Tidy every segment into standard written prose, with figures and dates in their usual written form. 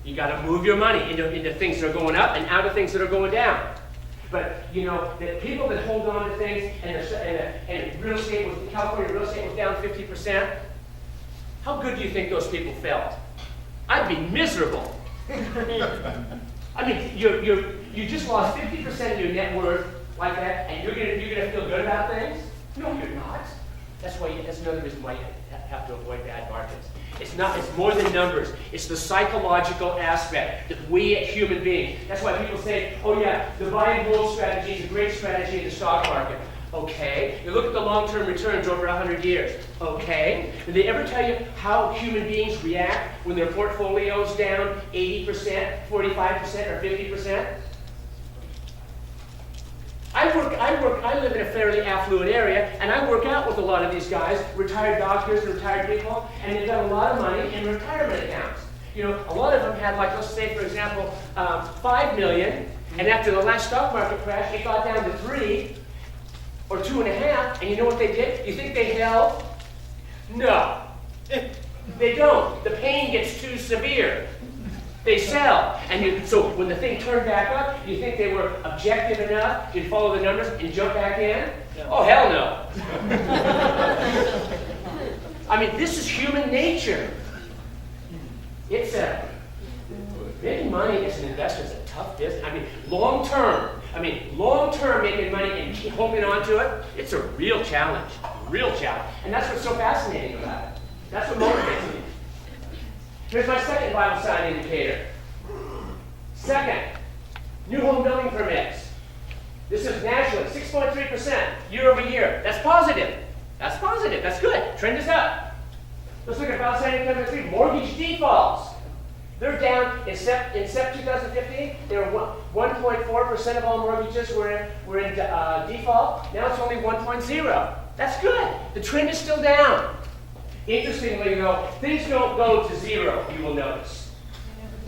You got to move your money into things that are going up and out of things that are going down. But you know, the people that hold on to things and real estate was, California real estate was down 50%. How good do you think those people felt? I'd be miserable. I mean, you just lost 50% of your net worth like that, and you're gonna feel good about things? No, you're not. That's another reason why you have to avoid bad markets. It's more than numbers. It's the psychological aspect that we as human beings. That's why people say, oh yeah, the buy and hold strategy is a great strategy in the stock market. Okay. You look at the long-term returns over 100 years. Okay. Did they ever tell you how human beings react when their portfolio's down 80%, 45%, or 50%? I live in a fairly affluent area, and I work out with a lot of these guys, retired doctors and retired people, and they've got a lot of money in retirement accounts. You know, a lot of them had, like, let's say, for example, 5 million, and after the last stock market crash, it got down to 3 or 2.5, and you know what they did? You think they held? No. They don't. The pain gets too severe. They sell. And so when the thing turned back up, you think they were objective enough to follow the numbers and jump back in? Yeah. Oh, hell no. I mean, this is human nature. It's making money as an investor is a tough business. I mean, long-term making money and keep holding on to it, it's a real challenge. Real challenge. And that's what's so fascinating about it. That's what motivates me. Here's my second vital sign indicator. Second, new home building permits. This is nationally 6.3% year over year. That's positive. That's positive. That's good. Trend is up. Let's look at vital sign indicator number 3, mortgage defaults. They're down in Sept 2015. They were 1.4% of all mortgages were in default. Now it's only 1.0. That's good. The trend is still down. Interestingly, though, things don't go to zero, you will notice.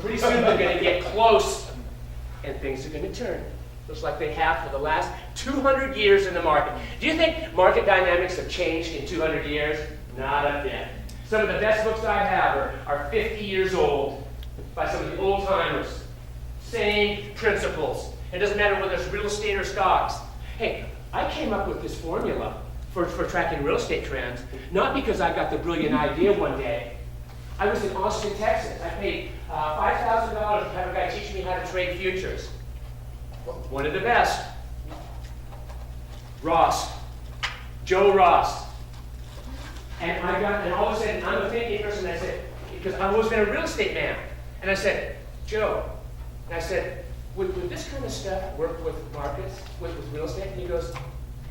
Pretty soon they're going to get close, and things are going to turn. Looks like they have for the last 200 years in the market. Do you think market dynamics have changed in 200 years? Not a bit. Some of the best books I have are 50 years old by some of the old-timers. Same principles. It doesn't matter whether it's real estate or stocks. Hey, I came up with this formula for tracking real estate trends, not because I got the brilliant idea one day. I was in Austin, Texas. I paid $5,000 to have a guy teach me how to trade futures. One of the best. Joe Ross. And all of a sudden, I'm a thinking person, and I said, because I've always been a real estate man. And I said, Joe, and I said, would this kind of stuff work with markets, with real estate? And he goes,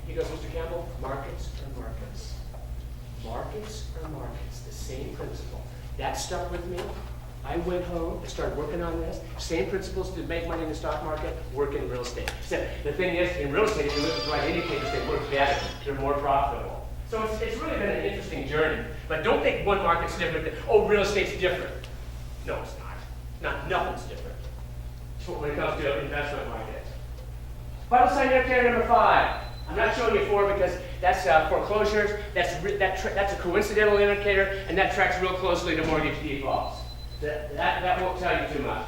Mr. Campbell, markets are markets. Markets are markets, the same principle. That stuck with me. I went home and started working on this. Same principles to make money in the stock market, work in real estate. So the thing is, in real estate, if you look at the right indicators, they work better. They're more profitable. So it's really been an interesting journey. But don't think one market's different. Oh, real estate's different. No, it's not. Nothing's different when it comes to investment markets. Vital sign indicator number 5. I'm not showing you 4 because that's foreclosures. That's a coincidental indicator, and that tracks real closely to mortgage defaults. That won't tell you too much.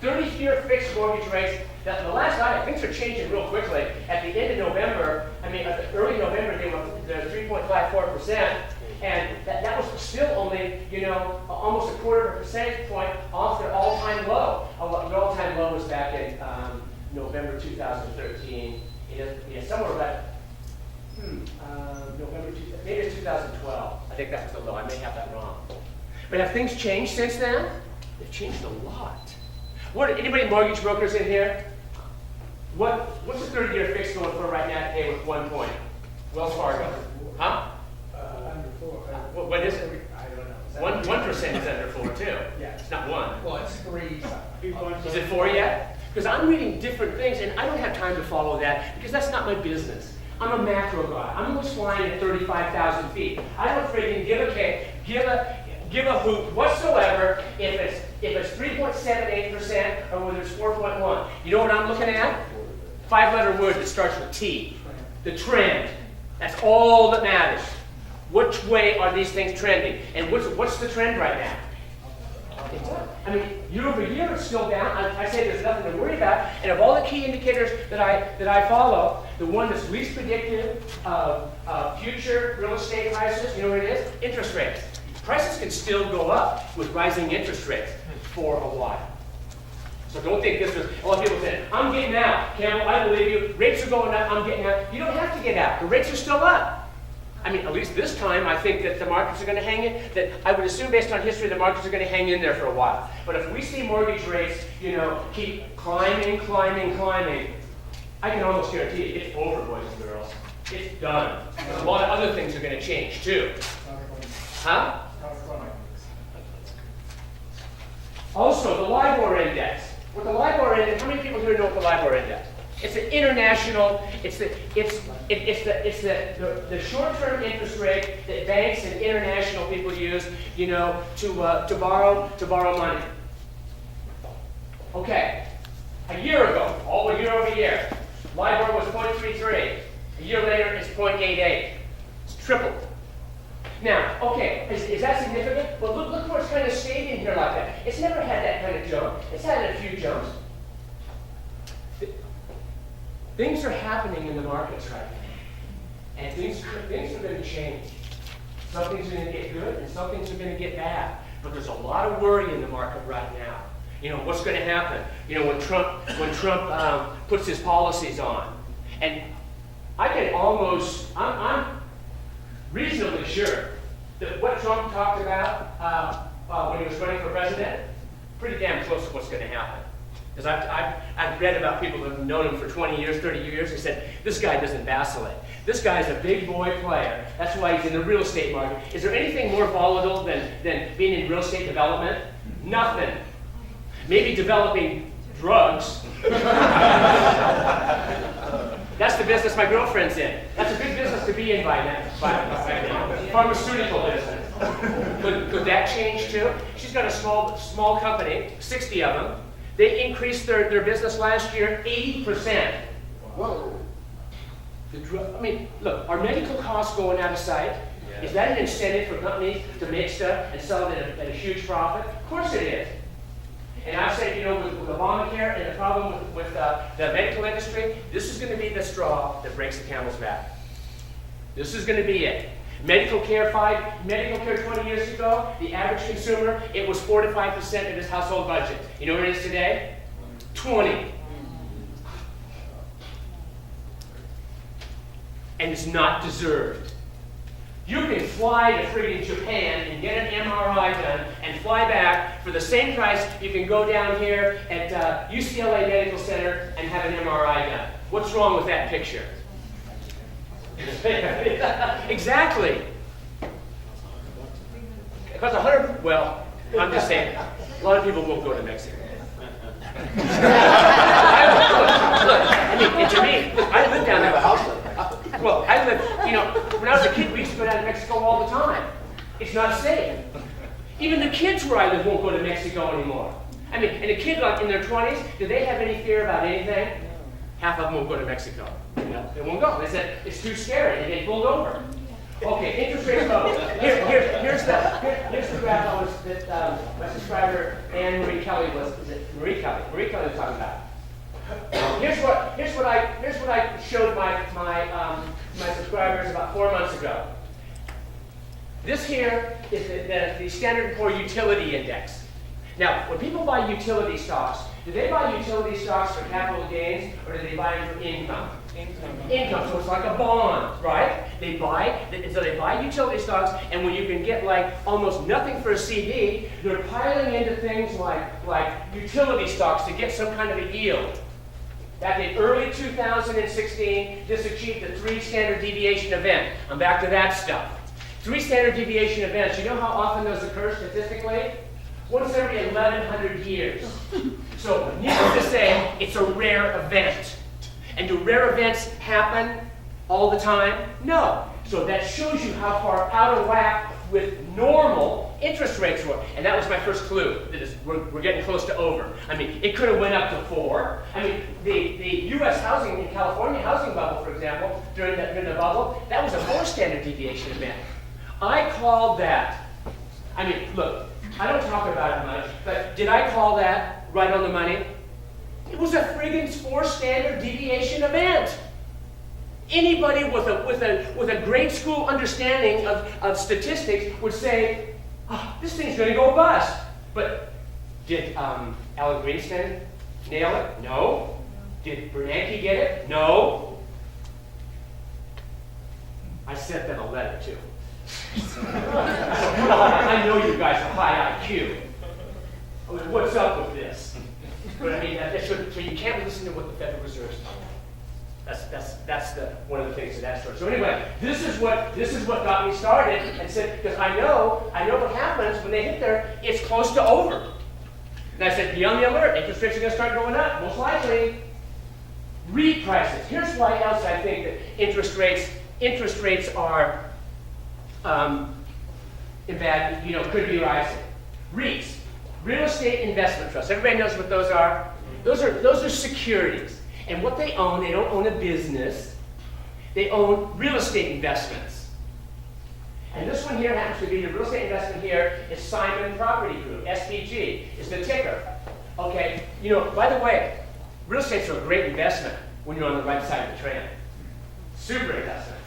30-year fixed mortgage rates. The last night, things are changing real quickly. At the end of November, early November, they're 3.54%, and that was still only, almost a quarter of a percentage point off their all-time low. The all-time low was back in November 2013. Somewhere about November, maybe it's 2012. I think that was the low. I may have that wrong. But have things changed since then? They've changed a lot. Anybody mortgage brokers in here? What's the 30-year fix going for right now today with 1 point? Wells Fargo. Huh? Under 4. What is it? I don't know. 1% is under 4 too. Yeah. It's not 1. Well, it's 3. Is it 4 yet? Because I'm reading different things, and I don't have time to follow that because that's not my business. I'm a macro guy. I'm always flying at 35,000 feet. I don't freaking give a hoot whatsoever if it's 3.78% or whether it's 4.1. You know what I'm looking at? 5-letter word that starts with T. The trend. That's all that matters. Which way are these things trending? And what's the trend right now? It's up. I mean, year over year, it's still down. I say there's nothing to worry about. And of all the key indicators that I follow, the one that's least predictive of future real estate prices, you know what it is? Interest rates. Prices can still go up with rising interest rates for a while. So don't think this is, a lot of people say, I'm getting out. Campbell, I believe you. Rates are going up, I'm getting out. You don't have to get out. The rates are still up. I mean, at least this time, I think that the markets are going to hang in, that I would assume based on history, the markets are going to hang in there for a while. But if we see mortgage rates, you know, keep climbing, climbing, climbing, I can almost guarantee you, it's over, boys and girls. It's done. And a lot of other things are going to change, too. Huh? Also, the LIBOR index. What the LIBOR index, how many people here know what the LIBOR index? It's an international, it's the short-term interest rate that banks and international people use, you know, to borrow money. Okay, a year ago, all year over year, LIBOR was 0.33. A year later, it's 0.88. It's tripled. Now, okay, is that significant? Well, look where it's kind of stayed in here like that. It's never had that kind of jump. It's had a few jumps. Things are happening in the markets right now, and things are going to change. Some things are going to get good, and some things are going to get bad. But there's a lot of worry in the market right now. You know, what's going to happen? You know, when Trump puts his policies on, and I'm reasonably sure that what Trump talked about when he was running for president, pretty damn close to what's going to happen. Because I've read about people that have known him for 20 years, 30 years, who said, this guy doesn't vacillate. This guy's a big boy player. That's why he's in the real estate market. Is there anything more volatile than being in real estate development? Nothing. Maybe developing drugs. That's the business my girlfriend's in. That's a good business to be in by now. Pharmaceutical business. Could that change too? She's got a small company, 60 of them. They increased their business last year 80%. Whoa. I mean, look, are medical costs going out of sight? Yeah. Is that an incentive for companies to make stuff and sell it at a huge profit? Of course it is. And I've said, you know, with Obamacare and the problem with the medical industry, this is going to be the straw that breaks the camel's back. This is going to be it. Medical care 20 years ago, the average consumer, it was 4 to 5% of his household budget. You know what it is today? 20. And it's not deserved. You can fly to friggin' Japan and get an MRI done and fly back for the same price. You can go down here at UCLA Medical Center and have an MRI done. What's wrong with that picture? Exactly. It costs 100. Well, I'm just saying, a lot of people won't go to Mexico. Look, I mean, to me, I live down there. Well, I live, you know, when I was a kid, we used to go down to Mexico all the time. It's not safe. Even the kids where I live won't go to Mexico anymore. I mean, and a kid like in their 20s, do they have any fear about anything? Half of them won't go to Mexico. You know, they won't go. They said, it's too scary. They get pulled over. Okay, interest rates low. Here's the graph that my subscriber Anne-Marie Kelly was Marie Kelly was talking about. Here's what I showed my subscribers about 4 months ago. This here is the Standard & Poor's Utility Index. Now, when people buy utility stocks, do they buy utility stocks for capital gains or do they buy them for income? Income, so it's like a bond, right? They buy utility stocks, and when you can get like almost nothing for a CD, they're piling into things like utility stocks to get some kind of a yield. Back in early 2016, this achieved a 3 standard deviation event. I'm back to that stuff. 3 standard deviation events. You know how often those occur statistically? Once every 1,100 years. So, needless to say, it's a rare event. And do rare events happen all the time? No. So that shows you how far out of whack with normal interest rates were. And that was my first clue. That is, we're getting close to over. I mean, it could have went up to 4. I mean, the U.S. housing, in California housing bubble, for example, during the bubble, that was a 4 standard deviation event. I called that. I mean, look, I don't talk about it much, but did I call that right on the money? It was a friggin' 4 standard deviation event. Anybody with a grade school understanding of statistics would say, oh, this thing's going to go bust. But did Alan Greenspan nail it? No. Did Bernanke get it? No. I sent them a letter too. I know you guys are high IQ. I mean, what's up with this? But I mean, so you can't listen to what the Federal Reserve's talking about. That's one of the things of that story. So anyway, this is what got me started, and said, because I know what happens when they hit there. It's close to over. And I said, be on the alert. Interest rates are going to start going up, most likely. REIT prices. Here's why else I think that interest rates are in bad, could be rising. REITs, real estate investment trusts. Everybody knows what those are. Those are securities. And what they don't own a business. They own real estate investments. And this one here happens to be, the real estate investment here is Simon Property Group, SPG, is the ticker. Okay, by the way, real estate's a great investment when you're on the right side of the trend. Super investment.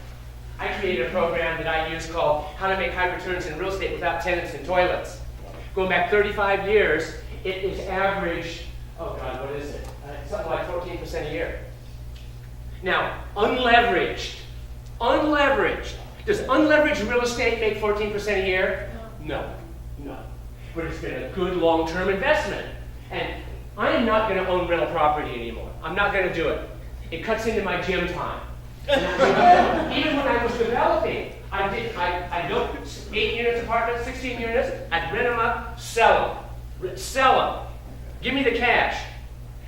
I created a program that I use called How to Make High Returns in Real Estate Without Tenants and Toilets. Going back 35 years, it is average, oh God, what is it? Something like 14% a year. Now, unleveraged. Does unleveraged real estate make 14% a year? No. But it's been a good long-term investment. And I am not going to own rental property anymore. I'm not going to do it. It cuts into my gym time. Even when I was developing, I built 8 units apartments, 16 units. I'd rent them up, sell them. Give me the cash.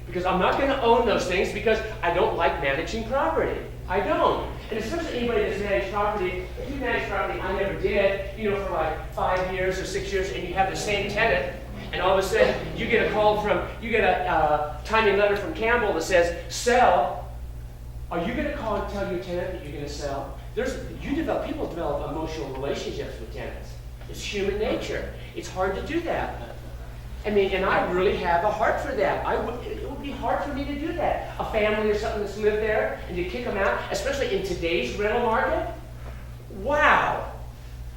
Because I'm not going to own those things because I don't like managing property. I don't. And especially anybody that's managed property, if you manage property, I never did, for like 5 years or 6 years, and you have the same tenant, and all of a sudden you get a timely letter from Campbell that says, sell. Are you going to call and tell your tenant that you're going to sell? People develop emotional relationships with tenants. It's human nature. It's hard to do that. I mean, and I really have a heart for that. It would be hard for me to do that. A family or something that's lived there, and you kick them out, especially in today's rental market. Wow.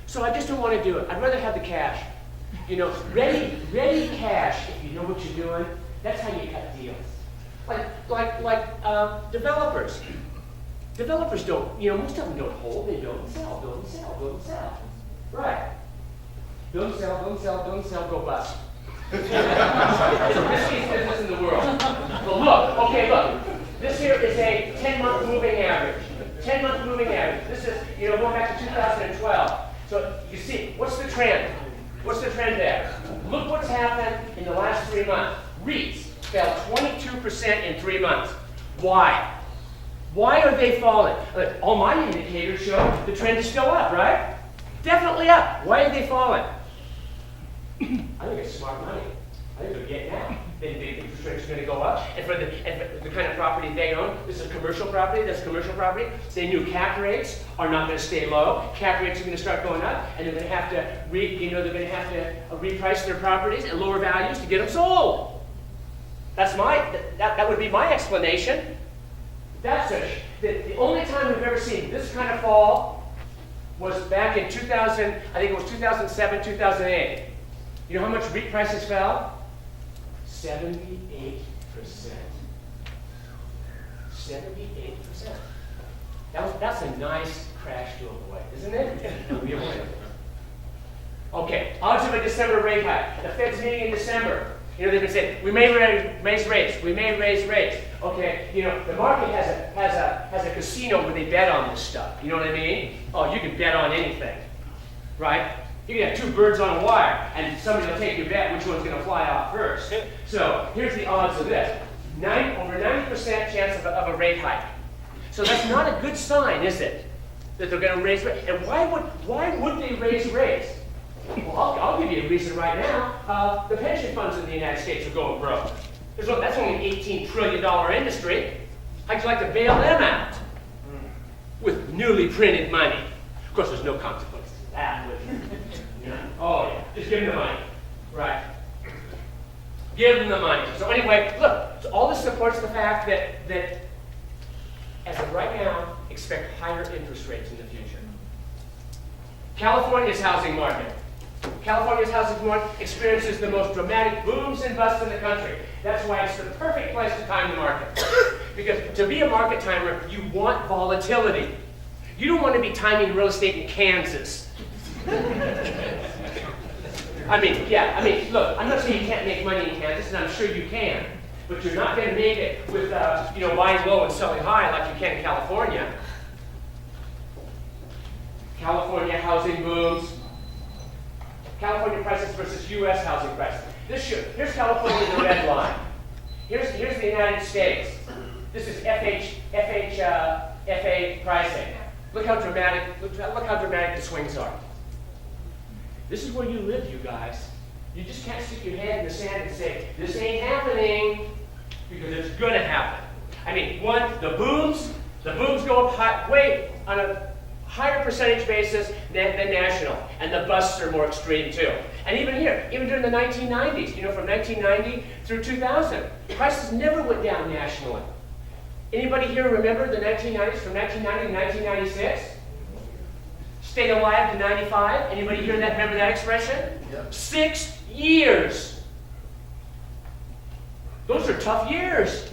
So I just don't want to do it. I'd rather have the cash. Ready cash, if you know what you're doing. That's how you cut deals. Like developers. Developers don't, most of them don't hold. They build and sell. Right. Build and sell, go bust. It's the riskiest business in the world. But look. This here is a 10-month moving average. 10-month moving average. This is, going back to 2012. So you see, what's the trend? What's the trend there? Look what's happened in the last 3 months. REITs fell 22% in 3 months. Why? Why are they falling? All my indicators show the trend is still up, right? Definitely up. Why are they falling? I think it's smart money. I think they're getting out. They think interest rates are going to go up. And for the kind of property they own, this is commercial property, that's commercial property. They knew cap rates are not going to stay low. Cap rates are going to start going up, and they're going to have to reprice their properties at lower values to get them sold. That would be my explanation. The only time we've ever seen this kind of fall was back in 2000, I think it was 2007, 2008. You know how much REIT prices fell? 78%. 78%. That's a nice crash to avoid, isn't it? We avoid it. Okay, odds of a December rate hike. The Fed's meeting in December. They've been saying, we may raise rates, we may raise rates. Okay, the market has a casino where they bet on this stuff. You know what I mean? Oh, you can bet on anything, right? You can have 2 birds on a wire, and somebody will take your bet which one's going to fly off first. So here's the odds of this. Over 90% chance of a rate hike. So that's not a good sign, is it? That they're going to raise rates. And why would they raise rates? Well, I'll give you a reason right now. The pension funds in the United States are going broke. That's only an $18 trillion industry. I'd like to bail them out with newly printed money. Of course, there's no consequences to that. Oh, yeah, just give them the money. Right. Give them the money. So anyway, look, so all this supports the fact that as of right now, expect higher interest rates in the future. California's housing market. California's housing market experiences the most dramatic booms and busts in the country. That's why it's the perfect place to time the market. Because to be a market timer, you want volatility. You don't want to be timing real estate in Kansas. Look, I'm not saying you can't make money in Kansas, and I'm sure you can. But you're not going to make it with, buying low and selling high like you can in California. California housing booms. California prices versus U.S. housing prices. Here's California in the red line. Here's the United States. This is FA pricing. Look how dramatic the swings are. This is where you live, you guys. You just can't stick your head in the sand and say, this ain't happening, because it's going to happen. The booms go up high, on a higher percentage basis than national, and the busts are more extreme too. And even here, even during the 1990s, from 1990 through 2000, prices never went down nationally. Anybody here remember the 1990s, from 1990 to 1996? Stayed alive to 95. Anybody hear that? Remember that expression? Yep. 6 years. Those are tough years.